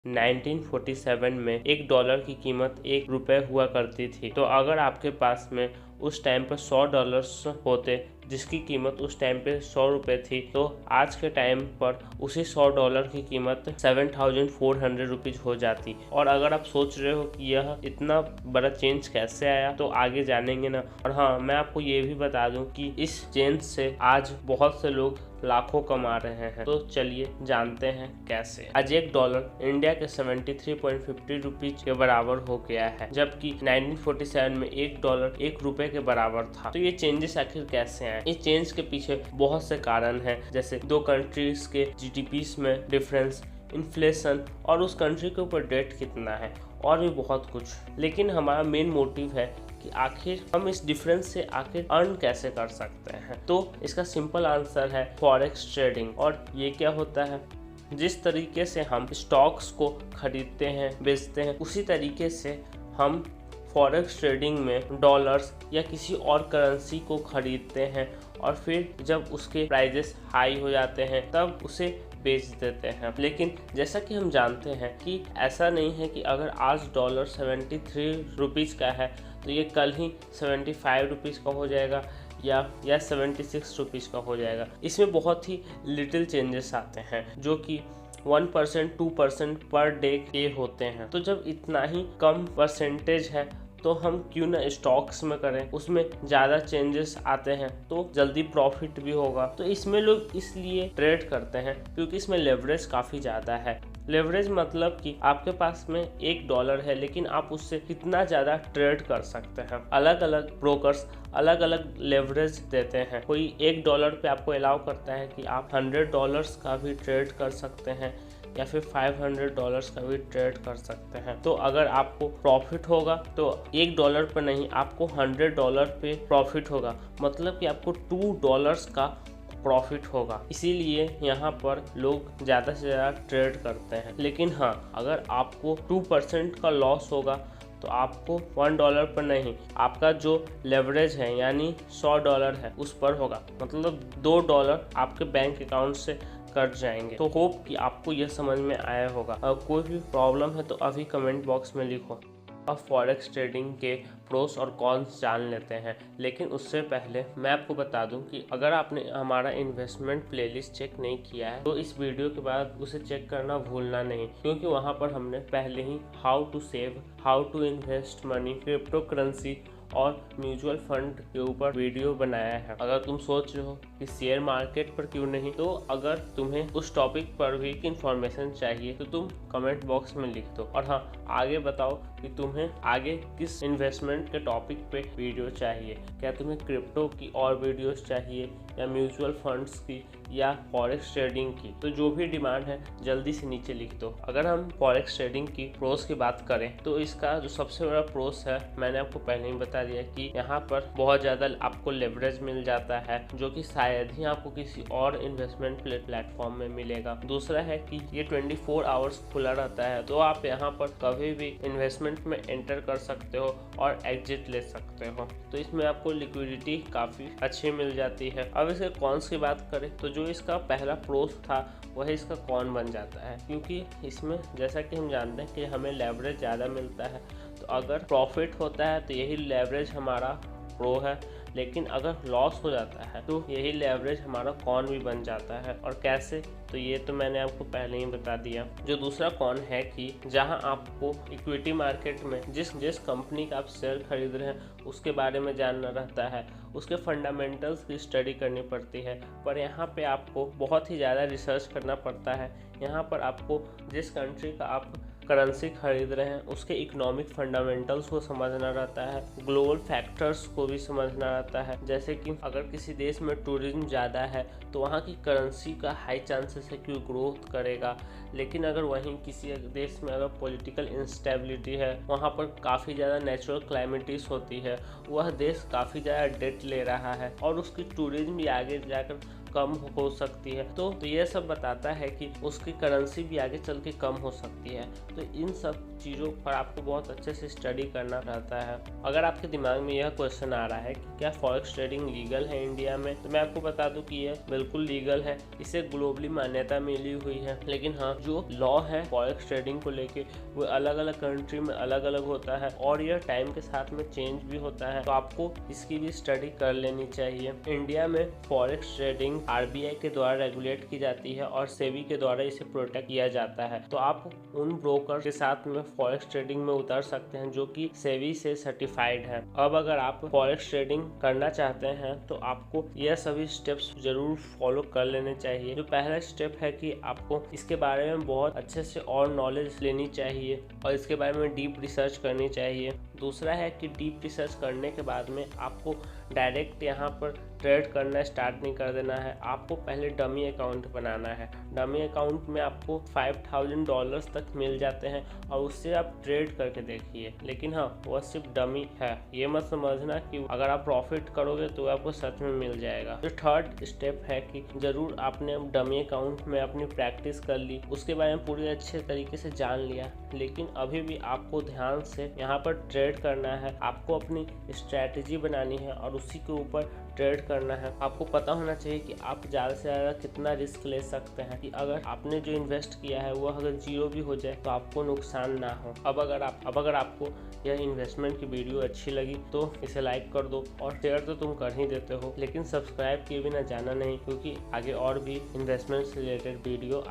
1947 में $1 की कीमत ₹1 हुआ करती थी। तो अगर आपके पास में उस टाइम पर $100 होते जिसकी कीमत उस टाइम पे ₹100 थी, तो आज के टाइम पर उसी $100 की कीमत ₹7,400 हो जाती। और अगर आप सोच रहे हो कि यह इतना बड़ा चेंज कैसे आया, तो आगे जानेंगे ना। और हाँ, मैं आपको ये भी बता दूं कि इस चेंज से आज बहुत से लोग लाखों कमा रहे हैं। तो चलिए जानते हैं कैसे। आज $1 इंडिया के 73.50 रुपीज के बराबर हो गया है, जबकि 1947 में $1 ₹1 के बराबर था। तो ये चेंजेस आखिर कैसे आए? इस चेंज के पीछे बहुत से कारण हैं, जैसे दो कंट्रीज के जीडीपीज में डिफरेंस, इन्फ्लेशन और उस कंट्री के ऊपर डेट कितना है, और भी बहुत कुछ। लेकिन हमारा मेन मोटिव है कि आखिर हम इस डिफरेंस से आखिर अर्न कैसे कर सकते हैं। तो इसका सिंपल आंसर है फॉरेक्स ट्रेडिंग। और ये क्या होता है? जिस तरीके से हम स्टॉक्स को खरीदते हैं, बेचते हैं, उसी तरीके से हम फॉरेक्स ट्रेडिंग में डॉलर्स या किसी और करेंसी को खरीदते हैं, और फिर जब उसके प्राइजेस हाई हो जाते हैं तब उसे बेच देते हैं। लेकिन जैसा कि हम जानते हैं कि ऐसा नहीं है कि अगर आज डॉलर 73 रुपीज़ का है तो ये कल ही 75 रुपीज़ का हो जाएगा या 76 रुपीज़ का हो जाएगा। इसमें बहुत ही लिटिल चेंजेस आते हैं, जो कि 1% 2% पर डे के होते हैं। तो जब इतना ही कम परसेंटेज है तो हम क्यों ना स्टॉक्स में करें, उसमें ज़्यादा चेंजेस आते हैं तो जल्दी प्रॉफिट भी होगा। तो इसमें लोग इसलिए ट्रेड करते हैं क्योंकि इसमें लेवरेज काफ़ी ज़्यादा है। लेवरेज मतलब कि आपके पास में $1 है, लेकिन आप उससे कितना ज़्यादा ट्रेड कर सकते हैं। अलग अलग ब्रोकर्स अलग अलग लेवरेज देते हैं। कोई $1 पे आपको अलाउ करता है कि आप $100 का भी ट्रेड कर सकते हैं या फिर $500 का भी ट्रेड कर सकते हैं। तो अगर आपको प्रॉफिट होगा तो $1 पर नहीं, आपको $100 पे प्रॉफिट होगा, मतलब कि आपको $2 का प्रॉफिट होगा। इसीलिए यहाँ पर लोग ज़्यादा से ज़्यादा ट्रेड करते हैं। लेकिन हाँ, अगर आपको 2% का लॉस होगा तो आपको $1 पर नहीं, आपका जो लेवरेज है यानी $100 है उस पर होगा, मतलब $2 आपके बैंक अकाउंट से कट जाएंगे। तो होप कि आपको यह समझ में आया होगा। अगर कोई भी प्रॉब्लम है तो अभी कमेंट बॉक्स में लिखो। अब फॉरेक्स ट्रेडिंग के प्रोस और कॉन्स जान लेते हैं, लेकिन उससे पहले मैं आपको बता दूं कि अगर आपने हमारा इन्वेस्टमेंट प्लेलिस्ट चेक नहीं किया है तो इस वीडियो के बाद उसे चेक करना भूलना नहीं, क्योंकि वहां पर हमने पहले ही how to save, how to invest money, crypto currency और म्यूचुअल फंड के ऊपर वीडियो बनाया है। अगर तुम सोच रहे हो कि शेयर मार्केट पर क्यों नहीं, तो अगर तुम्हें उस टॉपिक पर भी इन्फॉर्मेशन चाहिए तो तुम कमेंट बॉक्स में लिख दो। और हाँ, आगे बताओ कि तुम्हें आगे किस इन्वेस्टमेंट के टॉपिक पे वीडियो चाहिए। क्या तुम्हें क्रिप्टो की और वीडियोस चाहिए, या म्यूचुअल फंड्स की, या फॉरेक्स ट्रेडिंग की? तो जो भी डिमांड है जल्दी से नीचे लिख दो। अगर हम फॉरेक्स ट्रेडिंग की प्रोस की बात करें तो इसका जो सबसे बड़ा प्रोस है, मैंने आपको पहले ही बता दिया कि यहाँ पर बहुत ज़्यादा आपको लेवरेज मिल जाता है, जो कि शायद ही आपको किसी और इन्वेस्टमेंट प्लेटफॉर्म में मिलेगा। दूसरा है कि ये 24 आवर्स खुला रहता है, तो आप यहाँ पर कभी भी इन्वेस्टमेंट में एंटर कर सकते हो और एग्जिट ले सकते हो। तो इसमें आपको लिक्विडिटी काफ़ी अच्छी मिल जाती है। अब इसके कॉन्स की बात करें तो जो इसका पहला प्रोस था वही इसका कॉन बन जाता है, क्योंकि इसमें जैसा कि हम जानते हैं कि हमें लेवरेज ज़्यादा मिलता है। तो अगर प्रॉफिट होता है तो यही लेवरेज हमारा प्रो है, लेकिन अगर लॉस हो जाता है तो यही लेवरेज हमारा कॉन भी बन जाता है। और कैसे, तो ये तो मैंने आपको पहले ही बता दिया। जो दूसरा कॉन है कि जहां आपको इक्विटी मार्केट में जिस कंपनी का आप शेयर खरीद रहे हैं उसके बारे में जानना रहता है, उसके फंडामेंटल्स की स्टडी करनी पड़ती है, पर यहाँ पे आपको बहुत ही ज़्यादा रिसर्च करना पड़ता है। यहाँ पर आपको जिस कंट्री का आप करेंसी खरीद रहे हैं उसके इकोनॉमिक फंडामेंटल्स को समझना रहता है, ग्लोबल फैक्टर्स को भी समझना रहता है। जैसे कि अगर किसी देश में टूरिज्म ज़्यादा है तो वहाँ की करेंसी का हाई चांसेस है कि ग्रोथ करेगा, लेकिन अगर वहीं किसी देश में अगर पॉलिटिकल इंस्टेबिलिटी है, वहाँ पर काफ़ी ज़्यादा नेचुरल क्लाइमेटिस होती है, वह देश काफ़ी ज़्यादा डेट ले रहा है और उसकी टूरिज्म भी आगे जाकर कम हो सकती है। तो ये सब बताता है कि उसकी करेंसी भी आगे चल के कम हो सकती है। तो इन सब चीज़ों पर आपको बहुत अच्छे से स्टडी करना रहता है। अगर आपके दिमाग में यह क्वेश्चन आ रहा है कि क्या फॉरेक्स ट्रेडिंग लीगल है इंडिया में, तो मैं आपको बता दूं कि यह बिल्कुल लीगल है। इसे ग्लोबली मान्यता मिली हुई है। लेकिन हाँ, जो लॉ है फॉरेक्स ट्रेडिंग को लेके वो अलग अलग कंट्री में अलग अलग होता है और यह टाइम के साथ में चेंज भी होता है। तो आपको इसकी भी स्टडी कर लेनी चाहिए। इंडिया में फॉरेक्स ट्रेडिंग आरबीआई के द्वारा रेगुलेट की जाती है और सेबी के द्वारा इसे प्रोटेक्ट किया जाता है। तो आप उन ब्रोकर के साथ में फॉरेक्स ट्रेडिंग में उतर सकते हैं जो कि सेबी से सर्टिफाइड है। अब अगर आप फॉरेक्स ट्रेडिंग करना चाहते हैं तो आपको यह सभी स्टेप्स जरूर फॉलो कर लेने चाहिए। जो पहला स्टेप है कि आपको इसके बारे में बहुत अच्छे से और नॉलेज लेनी चाहिए और इसके बारे में डीप रिसर्च करनी चाहिए। दूसरा है कि डीप रिसर्च करने के बाद में आपको डायरेक्ट यहाँ पर ट्रेड करना स्टार्ट नहीं कर देना है। आपको पहले डमी अकाउंट बनाना है। डमी अकाउंट में आपको $5000 तक मिल जाते हैं और उससे आप ट्रेड करके देखिए। लेकिन हाँ, वह सिर्फ डमी है, ये मत समझना कि अगर आप प्रॉफिट करोगे तो आपको सच में मिल जाएगा। जो थर्ड स्टेप है कि जरूर आपने डमी अकाउंट में अपनी प्रैक्टिस कर ली, उसके बारे में पूरे अच्छे तरीके से जान लिया, लेकिन अभी भी आपको ध्यान से यहाँ पर ट्रेड करना है। आपको अपनी स्ट्रैटेजी बनानी है और उसी के ऊपर ट्रेड करना है। आपको पता होना चाहिए कि आप ज़्यादा से ज़्यादा कितना रिस्क ले सकते हैं कि अगर आपने जो इन्वेस्ट किया है वो अगर जीरो भी हो जाए तो आपको नुकसान ना हो। अब अगर आपको यह इन्वेस्टमेंट की वीडियो अच्छी लगी तो इसे लाइक कर दो और शेयर तो तुम कर ही देते हो, लेकिन सब्सक्राइब किए बिना जाना नहीं, क्योंकि आगे और भी इन्वेस्टमेंट से रिलेटेड वीडियो